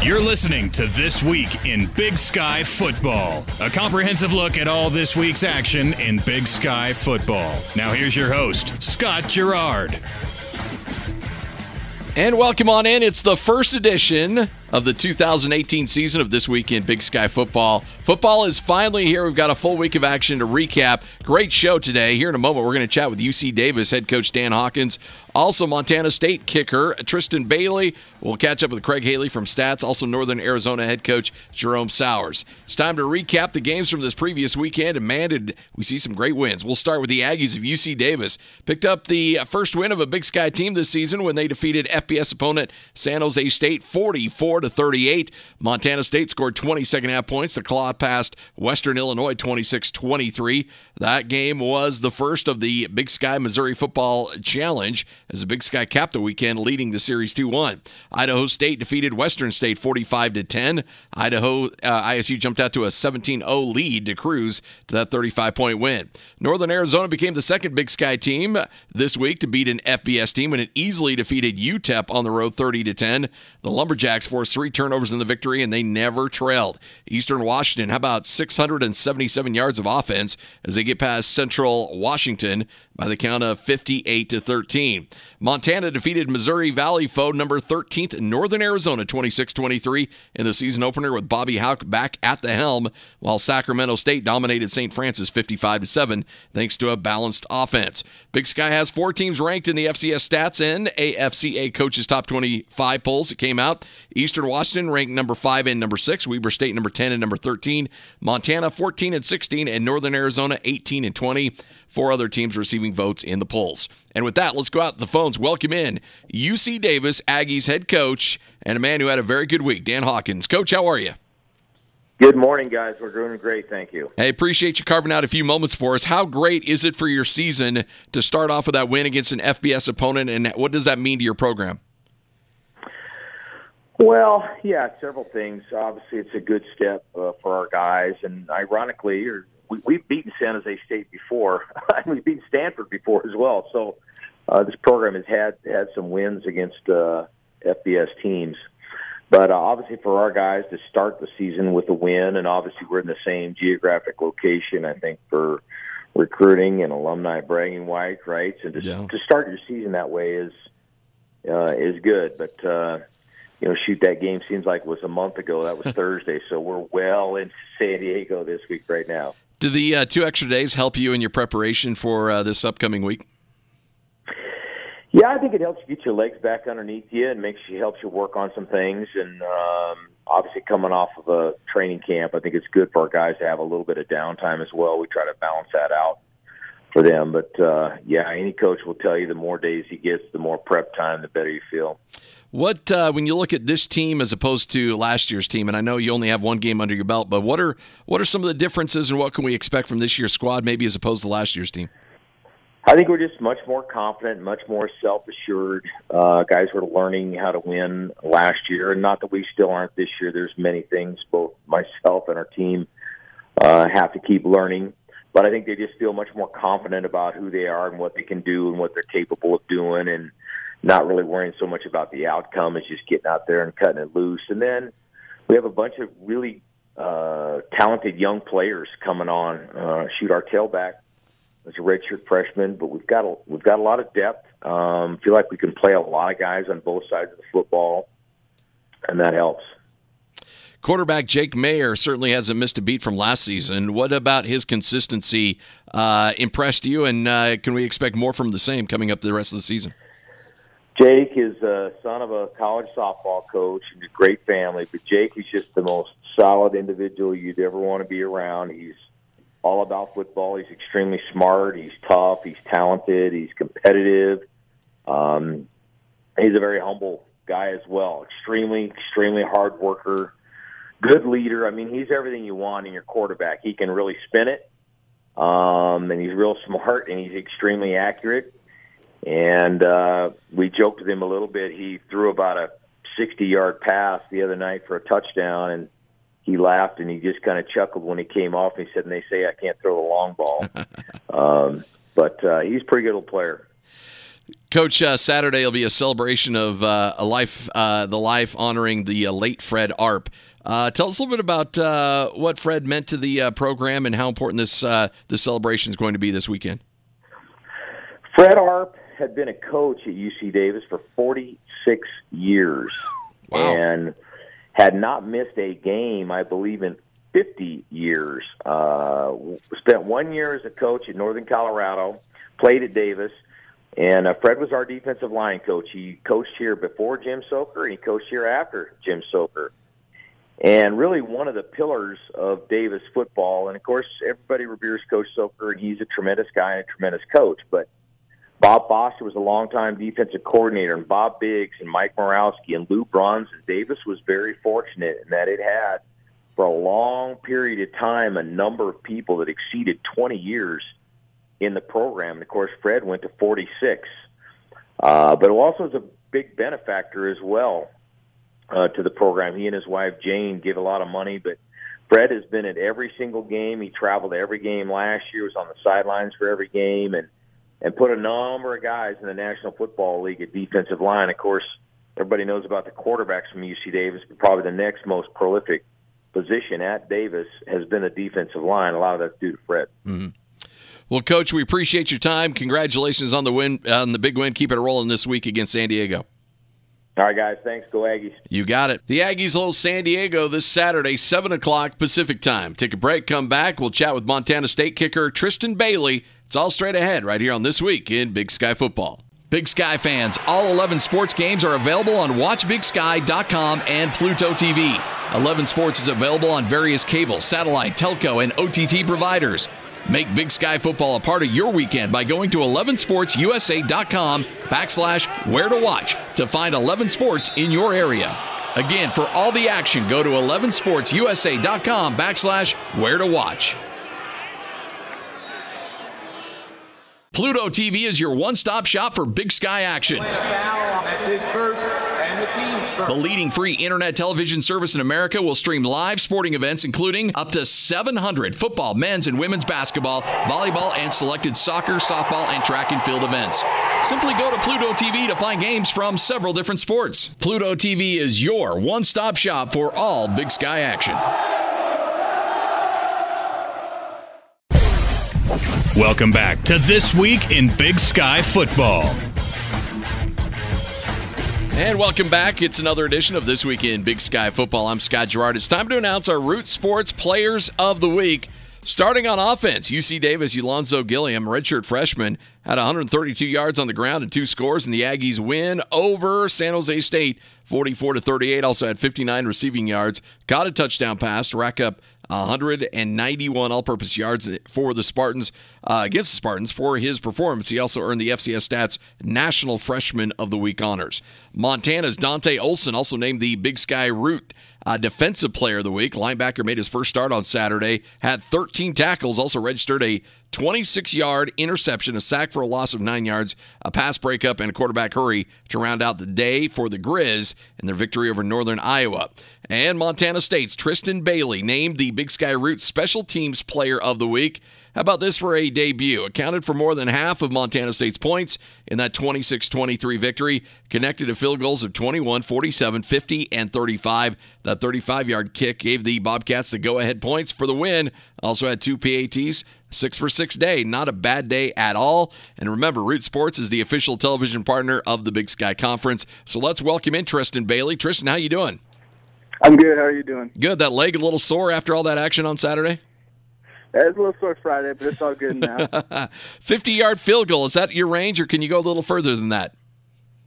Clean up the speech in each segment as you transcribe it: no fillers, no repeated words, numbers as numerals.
You're listening to This Week in Big Sky Football, a comprehensive look at all this week's action in Big Sky Football. Now here's your host, Scott Gerard. And welcome on in. It's the first edition of the 2018 season of This Week in Big Sky Football. Football is finally here. We've got a full week of action to recap. Great show today. Here in a moment, we're going to chat with UC Davis head coach Dan Hawkins. Also, Montana State kicker Tristan Bailey. We'll catch up with Craig Haley from Stats. Also, Northern Arizona head coach Jerome Sowers. It's time to recap the games from this previous weekend, and man, did we see some great wins. We'll start with the Aggies of UC Davis. Picked up the first win of a Big Sky team this season when they defeated FBS opponent San Jose State 44-38. Montana State scored 20 second-half points to claw past Western Illinois 26-23. That game was the first of the Big Sky Missouri Football Challenge, as the Big Sky capped the weekend, leading the series 2-1. Idaho State defeated Western State 45-10. ISU jumped out to a 17-0 lead to cruise to that 35-point win. Northern Arizona became the second Big Sky team this week to beat an FBS team when it easily defeated UTEP on the road 30-10. The Lumberjacks forced 3 turnovers in the victory, and they never trailed. Eastern Washington, how about 677 yards of offense as they get past Central Washington by the count of 58-13. Montana defeated Missouri Valley foe number 13th Northern Arizona 26-23 in the season opener with Bobby Houck back at the helm, while Sacramento State dominated St. Francis 55-7 thanks to a balanced offense. Big Sky has 4 teams ranked in the FCS stats and AFCA coaches top 25 polls that came out. Eastern Washington ranked number 5 and number 6, Weber State number 10 and number 13, Montana 14 and 16, and Northern Arizona 18 and 20. 4 other teams receiving votes in the polls. And with that, let's go out to the phones. Welcome in UC Davis Aggies head coach and a man who had a very good week, Dan Hawkins. Coach, how are you? Good morning, guys. We're doing great, thank you. Hey, appreciate you carving out a few moments for us. How great is it for your season to start off with that win against an FBS opponent, and what does that mean to your program? Well, yeah, several things. Obviously, it's a good step for our guys, and ironically, we've beaten San Jose State before. We've beaten Stanford before as well. So this program has had some wins against FBS teams. But obviously for our guys to start the season with a win, and obviously we're in the same geographic location, I think, for recruiting and alumni bragging rights. And to start your season that way is good. But, shoot, that game seems like it was a month ago. That was Thursday. So we're well into San Diego this week right now. Do the 2 extra days help you in your preparation for this upcoming week? Yeah, I think it helps you get your legs back underneath you and helps you work on some things. And obviously coming off of a training camp, I think it's good for our guys to have a little bit of downtime as well. We try to balance that out for them. But, any coach will tell you the more days he gets, the more prep time, the better you feel. What when you look at this team as opposed to last year's team, and I know you only have one game under your belt, but what are some of the differences, and what can we expect from this year's squad maybe as opposed to last year's team? I think we're just much more confident, much more self-assured. Guys were learning how to win last year, and not that we still aren't this year. There's many things both myself and our team have to keep learning. But I think they just feel much more confident about who they are and what they can do and what they're capable of doing, and not really worrying so much about the outcome as just getting out there and cutting it loose. And then we have a bunch of really talented young players coming on. Our tailback is a redshirt freshman, but we've got a lot of depth. Feel like we can play a lot of guys on both sides of the football, and that helps. Quarterback Jake Mayer certainly hasn't missed a beat from last season. What about his consistency impressed you, and can we expect more from the same coming up the rest of the season? Jake is the son of a college softball coach and a great family, but Jake is just the most solid individual you'd ever want to be around. He's all about football. He's extremely smart. He's tough. He's talented. He's competitive. He's a very humble guy as well. Extremely, extremely hard worker. Good leader. I mean, he's everything you want in your quarterback. He can really spin it, and he's real smart, and he's extremely accurate. And we joked with him a little bit. He threw about a 60-yard pass the other night for a touchdown, and he laughed and he just kind of chuckled when he came off. And he said, and they say I can't throw the long ball. But he's a pretty good little player. Coach, Saturday will be a celebration of the life honoring the late Fred Arp. Tell us a little bit about what Fred meant to the program and how important this celebration is going to be this weekend. Fred Arp had been a coach at UC Davis for 46 years. Wow. And had not missed a game, I believe, in 50 years. Spent 1 year as a coach at Northern Colorado, played at Davis, and Fred was our defensive line coach. He coached here before Jim Soker, and he coached here after Jim Soker. And really one of the pillars of Davis football, and of course everybody reveres Coach Soker, and he's a tremendous guy and a tremendous coach, but Bob Foster was a longtime defensive coordinator, and Bob Biggs and Mike Morawski and Lou Bruns. And Davis was very fortunate in that it had, for a long period of time, a number of people that exceeded 20 years in the program. And, of course, Fred went to 46. But it also is a big benefactor as well to the program. He and his wife, Jane, give a lot of money, but Fred has been at every single game. He traveled to every game last year, was on the sidelines for every game, and put a number of guys in the National Football League at defensive line. Of course, everybody knows about the quarterbacks from UC Davis, but probably the next most prolific position at Davis has been the defensive line. A lot of that's due to Fred. Mm-hmm. Well, Coach, we appreciate your time. Congratulations on the win, on the big win. Keep it rolling this week against San Diego. All right, guys. Thanks. Go Aggies. You got it. The Aggies host San Diego this Saturday, 7 o'clock Pacific time. Take a break, come back. We'll chat with Montana State kicker Tristan Bailey. It's all straight ahead right here on This Week in Big Sky Football. Big Sky fans, all 11 sports games are available on WatchBigSky.com and Pluto TV. 11 Sports is available on various cable, satellite, telco, and OTT providers. Make Big Sky Football a part of your weekend by going to 11sportsusa.com/where-to-watch to find 11 sports in your area. Again, for all the action, go to 11sportsusa.com/where-to-watch. Pluto TV is your one-stop shop for Big Sky action. The leading free internet television service in America will stream live sporting events, including up to 700 football, men's and women's basketball, volleyball, and selected soccer, softball, and track and field events. Simply go to Pluto TV to find games from several different sports. Pluto TV is your one-stop shop for all Big Sky action. Welcome back to This Week in Big Sky Football. And welcome back. It's another edition of This Week in Big Sky Football. I'm Scott Girard. It's time to announce our Root Sports Players of the Week. Starting on offense, UC Davis, Ulonzo Gilliam, redshirt freshman, had 132 yards on the ground and 2 scores, and the Aggies win over San Jose State 44-38. Also had 59 receiving yards, got a touchdown pass to rack up 191 all-purpose yards for the Spartans, against the Spartans for his performance. He also earned the FCS Stats National Freshman of the Week honors. Montana's Dante Olson, also named the Big Sky Root Defensive Player of the Week. Linebacker made his first start on Saturday, had 13 tackles, also registered a 26-yard interception, a sack for a loss of 9 yards, a pass breakup, and a quarterback hurry to round out the day for the Grizz in their victory over Northern Iowa. And Montana State's Tristan Bailey named the Big Sky Root Special Teams Player of the Week. How about this for a debut? Accounted for more than half of Montana State's points in that 26-23 victory. Connected to field goals of 21, 47, 50, and 35. That 35-yard kick gave the Bobcats the go-ahead points for the win. Also had 2 PATs. 6-for-6 day. Not a bad day at all. And remember, Root Sports is the official television partner of the Big Sky Conference. So let's welcome in Tristan Bailey. Tristan, how you doing? I'm good. How are you doing? Good. That leg a little sore after all that action on Saturday? Yeah, it's a little sore Friday, but it's all good now. 50-yard field goal. Is that your range, or can you go a little further than that?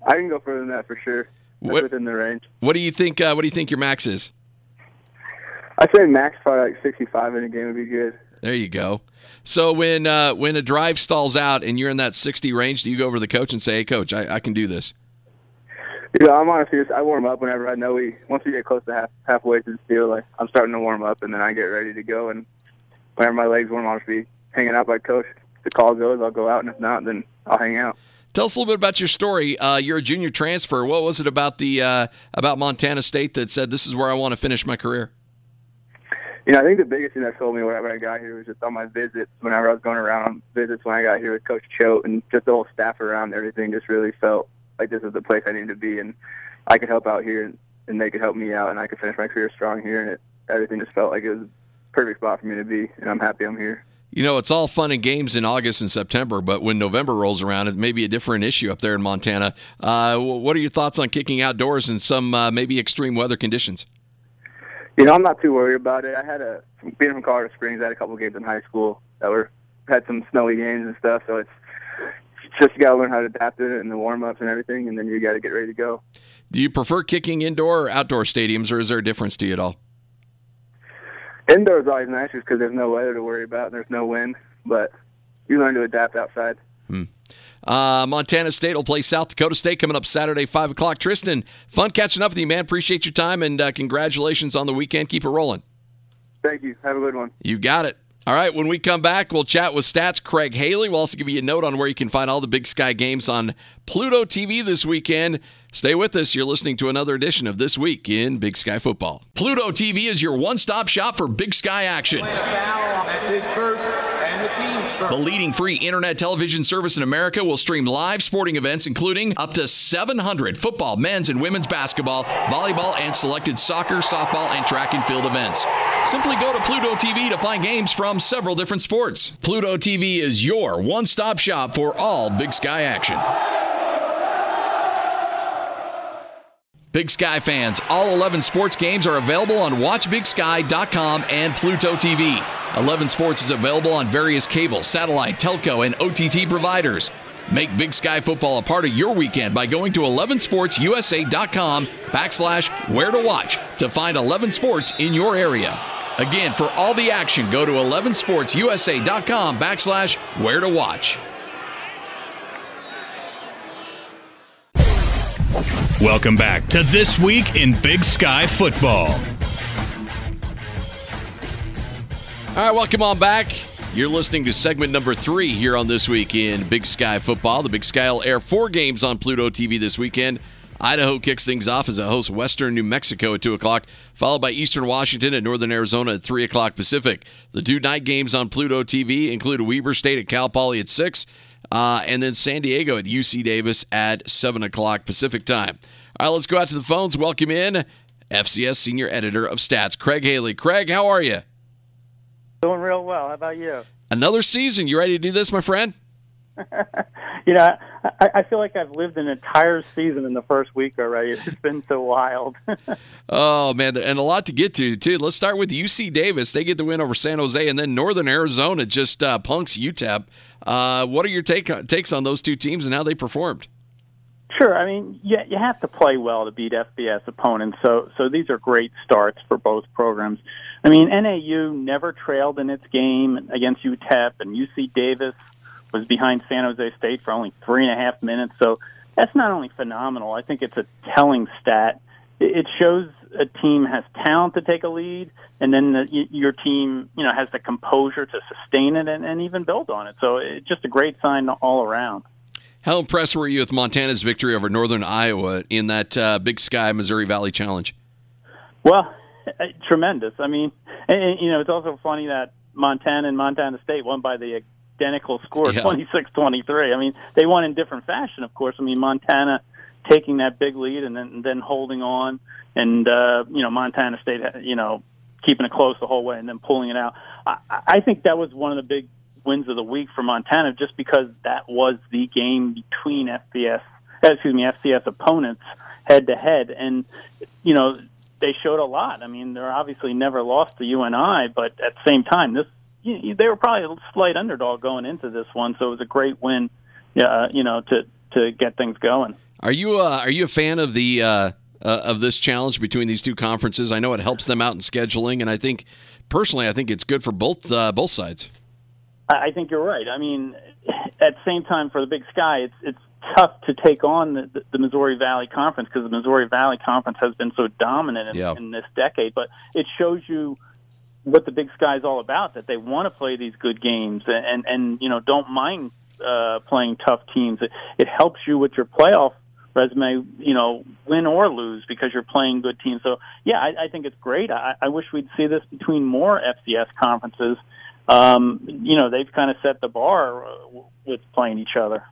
I can go further than that for sure. That's within the range. What do you think? What do you think your max is? I'd say max probably like 65 in a game would be good. There you go. So when a drive stalls out and you're in that 60 range, do you go over to the coach and say, "Hey, coach, I can do this"? Yeah, I'm honestly I warm up whenever I know once we get close to halfway through the field, like I'm starting to warm up, and then I get ready to go. And whenever my legs warm, I'll just be hanging out by coach. If the call goes, I'll go out, and if not, then I'll hang out. Tell us a little bit about your story. You're a junior transfer. What was it about about Montana State that said this is where I want to finish my career? I think the biggest thing that told me when I got here was just on my visits, whenever I was going around on visits when I got here with Coach Choate and just the whole staff around, everything just really felt like this is the place I needed to be, and I could help out here and they could help me out, and I could finish my career strong here, and everything just felt like it was a perfect spot for me to be, and I'm happy I'm here. It's all fun and games in August and September, but when November rolls around, it may be a different issue up there in Montana. What are your thoughts on kicking outdoors in some maybe extreme weather conditions? I'm not too worried about it. Being from Colorado Springs, I had a couple games in high school that had some snowy games and stuff, so it's just you got to learn how to adapt to it and the warm-ups and everything, and then you got to get ready to go. Do you prefer kicking indoor or outdoor stadiums, or is there a difference to you at all? Indoor is always nice just because there's no weather to worry about and there's no wind, but you learn to adapt outside. Montana State will play South Dakota State coming up Saturday, 5 o'clock. Tristan, fun catching up with you, man. Appreciate your time, and congratulations on the weekend. Keep it rolling. Thank you. Have a good one. You got it. All right, when we come back, we'll chat with Stats Craig Haley. We'll also give you a note on where you can find all the Big Sky games on Pluto TV this weekend. Stay with us. You're listening to another edition of This Week in Big Sky Football. Pluto TV is your one-stop shop for Big Sky action. The leading free internet television service in America will stream live sporting events, including up to 700 football, men's and women's basketball, volleyball, and selected soccer, softball, and track and field events. Simply go to Pluto TV to find games from several different sports. Pluto TV is your one-stop shop for all Big Sky action. Big Sky fans, all 11 sports games are available on WatchBigSky.com and Pluto TV. 11 Sports is available on various cable, satellite, telco, and OTT providers. Make Big Sky football a part of your weekend by going to 11sportsusa.com/where to watch to find 11 sports in your area. Again, for all the action, go to 11sportsusa.com/where to watch. Welcome back to This Week in Big Sky Football. All right, welcome on back. You're listening to segment number 3 here on This Week in Big Sky Football. The Big Sky will air 4 games on Pluto TV this weekend. Idaho kicks things off as it hosts Western New Mexico at 2 o'clock, followed by Eastern Washington and Northern Arizona at 3 o'clock Pacific. The 2 night games on Pluto TV include Weber State at Cal Poly at 6, and then San Diego at UC Davis at 7 o'clock Pacific time. All right, let's go out to the phones. Welcome in FCS Senior Editor of Stats, Craig Haley. Craig, how are you? Doing real well. How about you? Another season. You ready to do this, my friend? I feel like I've lived an entire season in the first week already. It's been so wild. Oh, man, and a lot to get to, too. Let's start with UC Davis. They get the win over San Jose, and then Northern Arizona just punks UTEP. What are your takes on those two teams and how they performed? Sure. I mean, you have to play well to beat FBS opponents, so these are great starts for both programs. I mean, NAU never trailed in its game against UTEP, and UC Davis was behind San Jose State for only 3.5 minutes. So that's not only phenomenal. I think it's a telling stat. It shows a team has talent to take a lead, and then your team, has the composure to sustain it and even build on it. So it's just a great sign all around. How impressed were you with Montana's victory over Northern Iowa in that Big Sky Missouri Valley Challenge? Well, tremendous. I mean, and it's also funny that Montana and Montana State won by the identical score, 26-23. I mean, they won in different fashion, of course. I mean, Montana taking that big lead and then holding on, and Montana State, keeping it close the whole way and then pulling it out. I think that was one of the big wins of the week for Montana, just because that was the game between FCS opponents head to head, and they showed a lot. I mean, they're obviously never lost to UNI, but at the same time, they were probably a slight underdog going into this one, so it was a great win, to get things going. Are you a fan of the of this challenge between these two conferences? I know it helps them out in scheduling, and I think it's good for both sides. I think you're right. I mean, at the same time, for the Big Sky, it's tough to take on the Missouri Valley Conference, because the Missouri Valley Conference has been so dominant in this decade. But it shows you what the Big Sky is all about, that they want to play these good games and don't mind playing tough teams. It helps you with your playoff resume, win or lose because you're playing good teams. So, yeah, I think it's great. I wish we'd see this between more FCS conferences. They've kind of set the bar with playing each other.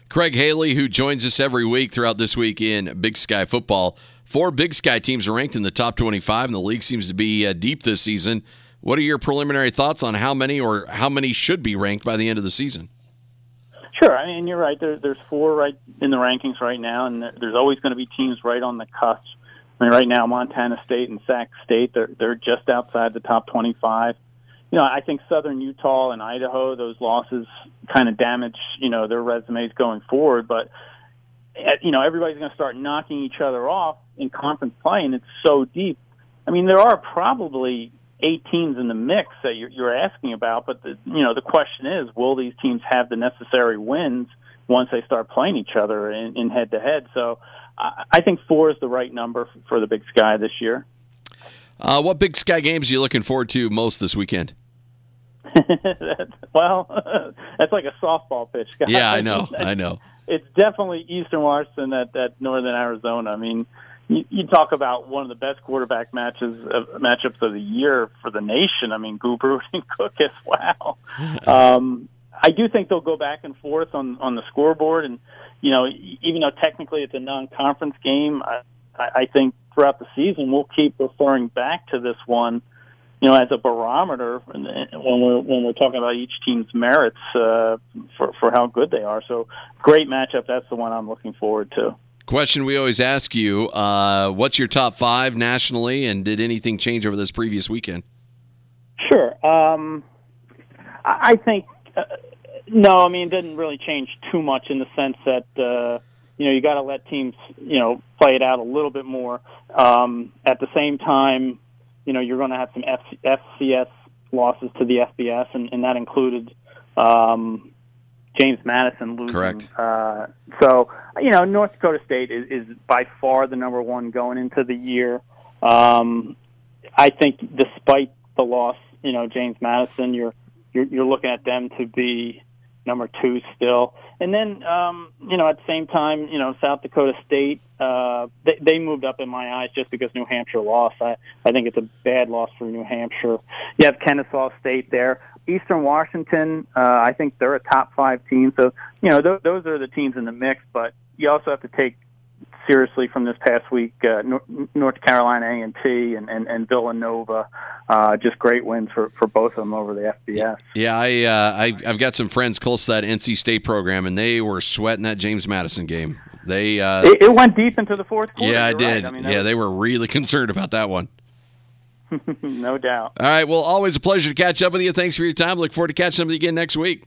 Craig Haley, who joins us every week throughout this week in Big Sky football. 4 Big Sky teams are ranked in the top 25, and the league seems to be deep this season. What are your preliminary thoughts on how many should be ranked by the end of the season? Sure. I mean, you're right. There's 4 right in the rankings right now, and there's always going to be teams right on the cusp. I mean, right now, Montana State and Sac State, they're just outside the top 25. I think Southern Utah and Idaho, those losses kind of damage, their resumes going forward. But, everybody's going to start knocking each other off in conference play, and it's so deep. I mean, there are probably 8 teams in the mix that you're asking about, but the question is, will these teams have the necessary wins once they start playing each other in head-to-head? So I think 4 is the right number for the Big Sky this year. What Big Sky games are you looking forward to most this weekend? Well, that's like a softball pitch, guys. Yeah, I know. It's definitely Eastern Washington at Northern Arizona. I mean, you talk about one of the best quarterback matchups of the year for the nation. I mean, Gubru and Cook as well. I do think they'll go back and forth on the scoreboard, and even though technically it's a non-conference game, I think throughout the season we'll keep referring back to this one, as a barometer when we're talking about each team's merits for how good they are. So great matchup. That's the one I'm looking forward to. Question we always ask you, what's your top 5 nationally, and did anything change over this previous weekend? Sure. I think, no, I mean, it didn't really change too much in the sense that, you got to let teams, play it out a little bit more. At the same time, you're going to have some FCS losses to the FBS, and that included James Madison losing. Correct. So, North Dakota State is by far the number 1 going into the year. I think despite the loss, James Madison, you're looking at them to be number 2 still. And then, at the same time, South Dakota State, they moved up in my eyes just because New Hampshire lost. I think it's a bad loss for New Hampshire. You have Kennesaw State there. Eastern Washington, I think they're a top 5 team. So, those are the teams in the mix, but you also have to take seriously from this past week, North Carolina A&T and Villanova, just great wins for both of them over the FBS. Yeah, I've got some friends close to that NC State program, and they were sweating that James Madison game. They it went deep into the fourth quarter. Yeah, it did. Right. I mean, they were really concerned about that one. No doubt. All right, well, always a pleasure to catch up with you. Thanks for your time. Look forward to catching up with you again next week.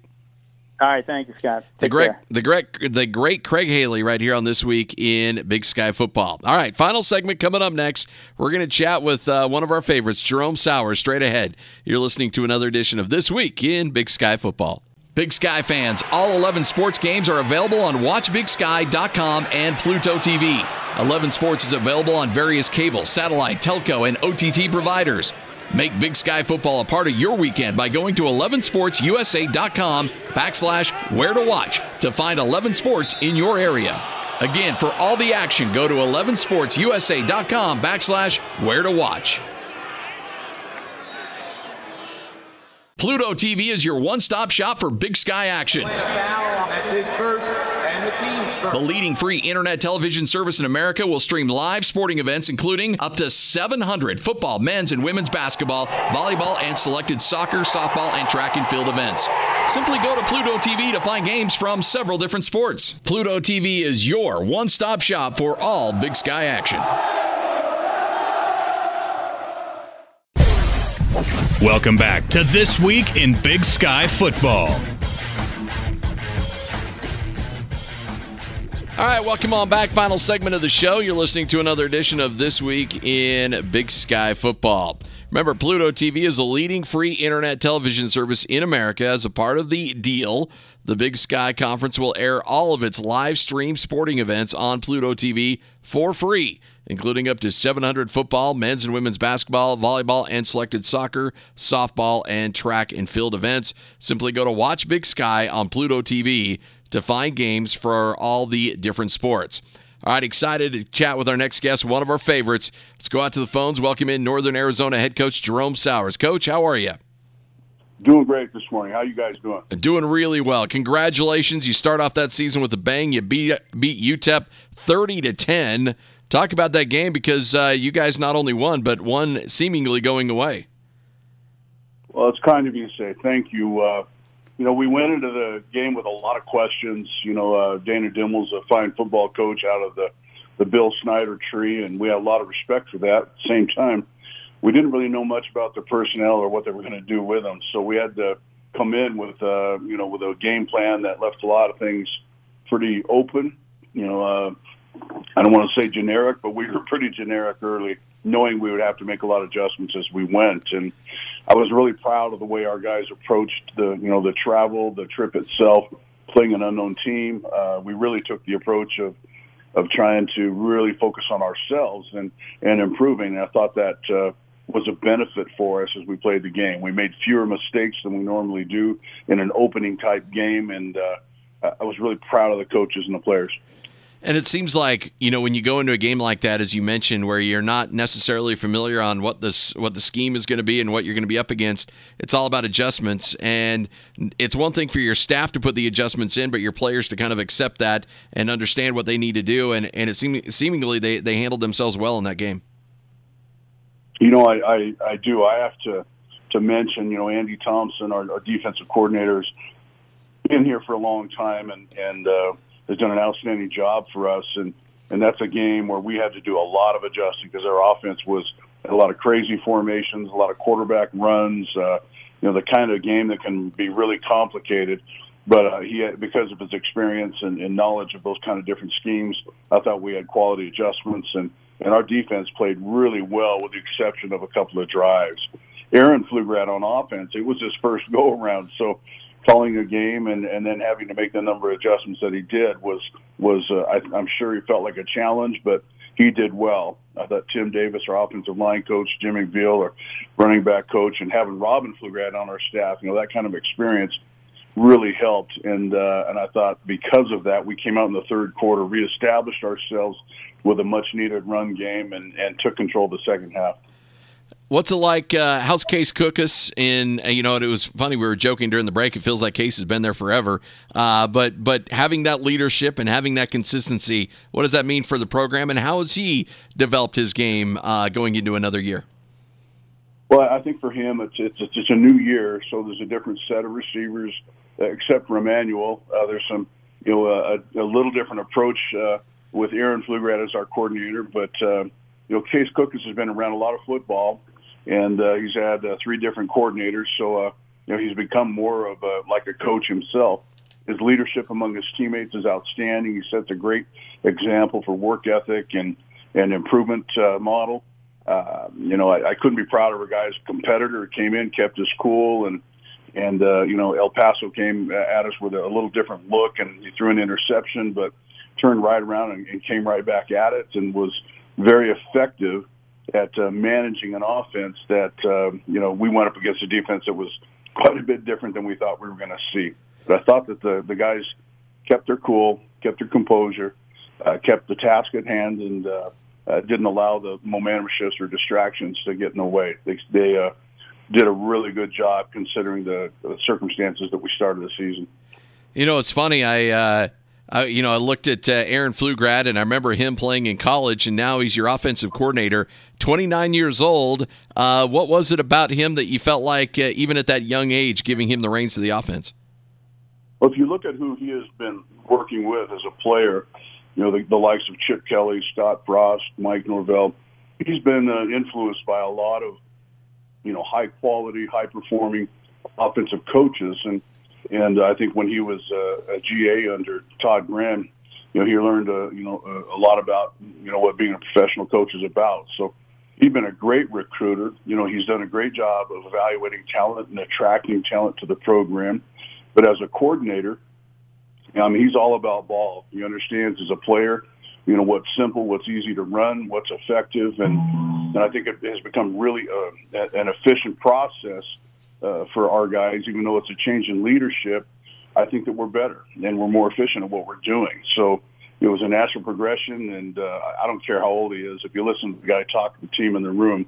All right, thank you, Scott. The great Craig Haley right here on This Week in Big Sky Football. All right, final segment coming up next. We're going to chat with one of our favorites, Jerome Sowers, straight ahead. You're listening to another edition of This Week in Big Sky Football. Big Sky fans, all 11 sports games are available on WatchBigSky.com and Pluto TV. 11 Sports is available on various cable, satellite, telco, and OTT providers. Make Big Sky Football a part of your weekend by going to 11sportsusa.com/where to watch to find 11 sports in your area. Again, for all the action, go to 11sportsusa.com/where to watch. Pluto TV is your one-stop shop for Big Sky action. The leading free internet television service in America will stream live sporting events, including up to 700 football, men's and women's basketball, volleyball, and selected soccer, softball, and track and field events. Simply go to Pluto TV to find games from several different sports. Pluto TV is your one-stop shop for all Big Sky action. Welcome back to This Week in Big Sky Football. All right, welcome on back. Final segment of the show. You're listening to another edition of This Week in Big Sky Football. Remember, Pluto TV is a leading free internet television service in America. As a part of the deal, the Big Sky Conference will air all of its live stream sporting events on Pluto TV for free, including up to 700 football, men's and women's basketball, volleyball, and selected soccer, softball, and track and field events. Simply go to Watch Big Sky on Pluto TV to find games for all the different sports. All right, excited to chat with our next guest, one of our favorites. Let's go out to the phones. Welcome in Northern Arizona head coach Jerome Sowers. Coach, how are you? Doing great this morning. How you guys doing? Doing really well. Congratulations. You start off that season with a bang. You beat UTEP 30-10. Talk about that game, because you guys not only won, but won seemingly going away. Well, it's kind of you to say. Thank you. We went into the game with a lot of questions. Dana Dimmel's a fine football coach out of the Bill Snyder tree, and we had a lot of respect for that. At the same time, we didn't really know much about the personnel or what they were going to do with them. So we had to come in with a game plan that left a lot of things pretty open. I don't want to say generic, but we were pretty generic early, knowing we would have to make a lot of adjustments as we went. And I was really proud of the way our guys approached the travel, the trip itself, playing an unknown team. We really took the approach of trying to really focus on ourselves and improving. And I thought that was a benefit for us as we played the game. We made fewer mistakes than we normally do in an opening type game, and I was really proud of the coaches and the players. And it seems like, when you go into a game like that, as you mentioned, where you're not necessarily familiar on what the scheme is going to be and what you're going to be up against, it's all about adjustments. And it's one thing for your staff to put the adjustments in, but your players to kind of accept that and understand what they need to do. And it seemingly they handled themselves well in that game. I do. I have to mention, Andy Thompson, our defensive coordinator, has been here for a long time and has done an outstanding job for us. And that's a game where we had to do a lot of adjusting because our offense was a lot of crazy formations, a lot of quarterback runs, the kind of game that can be really complicated. But he had, because of his experience and knowledge of those kind of different schemes, I thought we had quality adjustments. And our defense played really well with the exception of a couple of drives. Aaron Pflugrad on offense, it was his first go-around. So calling a game and then having to make the number of adjustments that he did was I'm sure he felt like a challenge, but he did well. I thought Tim Davis, our offensive line coach, Jim McBeal, our running back coach, and having Robin Pflugrad on our staff, that kind of experience really helped. And I thought because of that, we came out in the third quarter, reestablished ourselves with a much-needed run game, and took control of the second half. What's it like? How's Case Cookus? And it was funny. We were joking during the break. It feels like Case has been there forever. But having that leadership and having that consistency, what does that mean for the program? And how has he developed his game going into another year? Well, I think for him, it's a new year, so there's a different set of receivers, except for Emmanuel. There's some, a little different approach with Aaron Pflugrad as our coordinator. But Case Cookus has been around a lot of football. And he's had 3 different coordinators, so he's become more of like a coach himself. His leadership among his teammates is outstanding. He sets a great example for work ethic and improvement model. I couldn't be prouder of a guy's competitor who came in, kept us cool, and El Paso came at us with a little different look, and he threw an interception, but turned right around and came right back at it, and was very effective at managing an offense that, we went up against a defense that was quite a bit different than we thought we were going to see. But I thought that the guys kept their cool, kept their composure, kept the task at hand, and didn't allow the momentum shifts or distractions to get in the way. They did a really good job considering the circumstances that we started the season. It's funny. I looked at Aaron Pflugrad, and I remember him playing in college, and now he's your offensive coordinator, 29 years old. What was it about him that you felt like, even at that young age, giving him the reins to the offense? Well, if you look at who he has been working with as a player, the likes of Chip Kelly, Scott Frost, Mike Norvell, he's been influenced by a lot of, high-quality, high-performing offensive coaches. And I think when he was a GA under Todd Graham, he learned a lot about what being a professional coach is about. So he's been a great recruiter. He's done a great job of evaluating talent and attracting talent to the program. But as a coordinator, he's all about ball. He understands as a player, what's simple, what's easy to run, what's effective, and I think it has become really an efficient process for our guys, even though it's a change in leadership. I think that we're better and we're more efficient at what we're doing. So it was a natural progression, and I don't care how old he is. If you listen to the guy talk to the team in the room,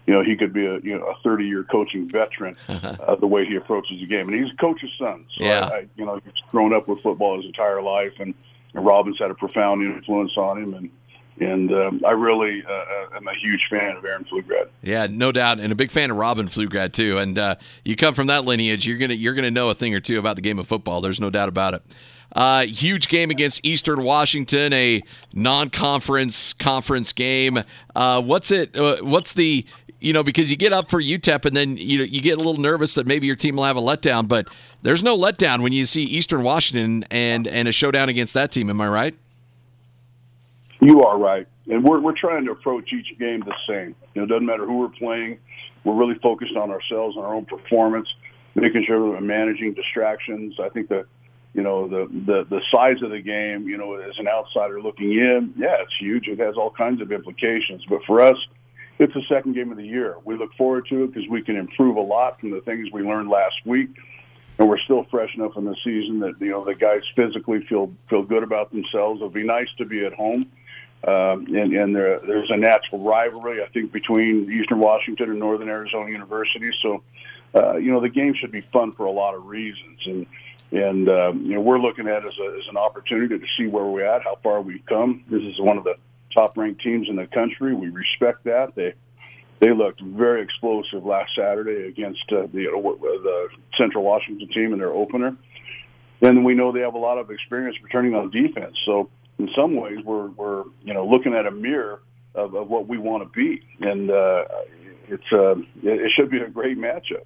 he could be a 30-year coaching veteran, the way he approaches the game. And he's a coach's son. So yeah. He's grown up with football his entire life, and Robin's had a profound influence on him. And I really am a huge fan of Aaron Pflugrad. Yeah, no doubt, and a big fan of Robin Pflugrad too. And you come from that lineage, you're gonna know a thing or two about the game of football. There's no doubt about it. Huge game against Eastern Washington, a non-conference conference game. What's the because you get up for UTEP and then you get a little nervous that maybe your team will have a letdown, but there's no letdown when you see Eastern Washington and a showdown against that team. Am I right? You are right, and we're trying to approach each game the same. It doesn't matter who we're playing. We're really focused on ourselves and our own performance, making sure we're managing distractions. I think that the size of the game, as an outsider looking in, yeah, it's huge. It has all kinds of implications. But for us, it's the second game of the year. We look forward to it because we can improve a lot from the things we learned last week. And we're still fresh enough in the season that, the guys physically feel good about themselves. It'll be nice to be at home. And there's a natural rivalry, I think, between Eastern Washington and Northern Arizona University. So, the game should be fun for a lot of reasons. And we're looking at it as an opportunity to see where we're at, how far we've come. This is one of the top-ranked teams in the country. We respect that. They looked very explosive last Saturday against the Central Washington team in their opener. And we know they have a lot of experience returning on defense. So in some ways, we're looking at a mirror of what we want to be. And it should be a great matchup.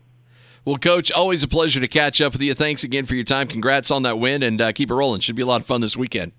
Well, Coach, always a pleasure to catch up with you. Thanks again for your time. Congrats on that win, and keep it rolling. Should be a lot of fun this weekend.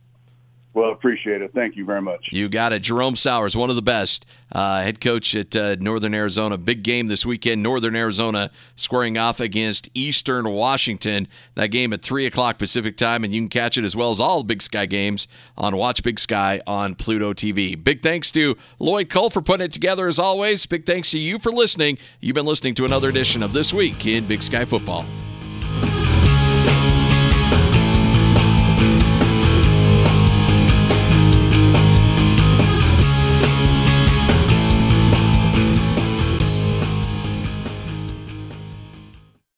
Well, appreciate it. Thank you very much. You got it. Jerome Sowers, one of the best, head coach at Northern Arizona. Big game this weekend. Northern Arizona squaring off against Eastern Washington. That game at 3 o'clock Pacific time, and you can catch it as well as all the Big Sky games on Watch Big Sky on Pluto TV. Big thanks to Lloyd Cole for putting it together as always. Big thanks to you for listening. You've been listening to another edition of This Week in Big Sky Football.